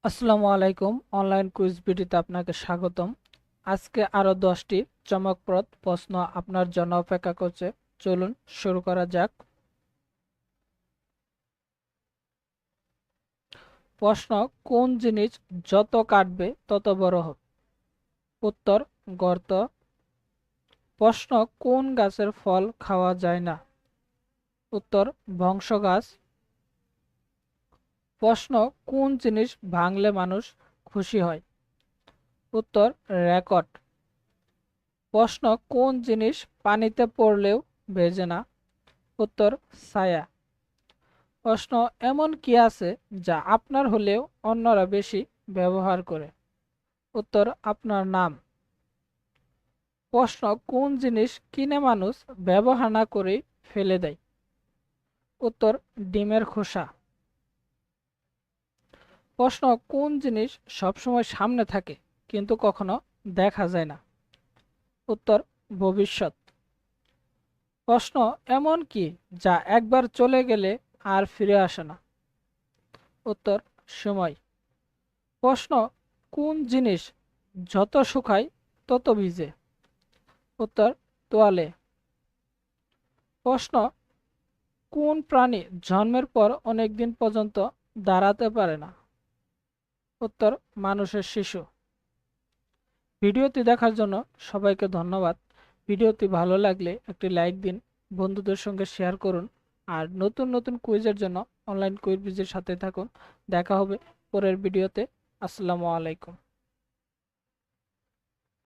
আসসালামু আলাইকুম। Online quiz ভিডিওতে আপনাকে স্বাগতম। আজকে আরো 10টি চমকপ্রদ প্রশ্ন আপনার জন্য অপেক্ষা করছে। চলুন শুরু করা যাক। প্রশ্ন: কোন জিনিস যত কাটবে তত বড় হবে? উত্তর: গর্ত। প্রশ্ন: কোন গাছের ফল খাওয়া যায় না? উত্তর: বংশ গাছ। প্রশ্ন: কোন জিনিস ভাঙলে মানুষ খুশি হয়? উত্তর: রেকর্ড। প্রশ্ন: কোন জিনিস পানিতে পড়লেও ভেজে না? উত্তর: ছায়া। প্রশ্ন: এমন কি আছে যা আপনার হলেও অন্যরা বেশি ব্যবহার করে? উত্তর: আপনার নাম। প্রশ্ন: কোন জিনিস কিনে মানুষ ব্যবহার না করেই ফেলে দেয়? উত্তর: ডিমের খোসা। প্রশ্ন: কোন জিনিস সবসময় সামনে থাকে কিন্তু কখনো দেখা যায় না? উত্তর: ভবিষ্যৎ। প্রশ্ন: এমন কি যা একবার চলে গেলে আর ফিরে আসে না? উত্তর: সময়। প্রশ্ন: কোন জিনিস যত শুকায় তত ভিজে? উত্তর: তোয়ালে। প্রশ্ন: কোন প্রাণী জন্মের পর অনেক দিন পর্যন্ত দাঁড়াতে পারে না? উত্তর: মানুষের শিশু। ভিডিওটি দেখার জন্য সবাইকে ধন্যবাদ। ভিডিওটি ভালো লাগলে একটি লাইক দিন, বন্ধুদের সঙ্গে শেয়ার করুন। আর নতুন নতুন কুইজের জন্য অনলাইন কুইজের সাথে থাকুন। দেখা হবে পরের ভিডিওতে। আসসালামু আলাইকুম।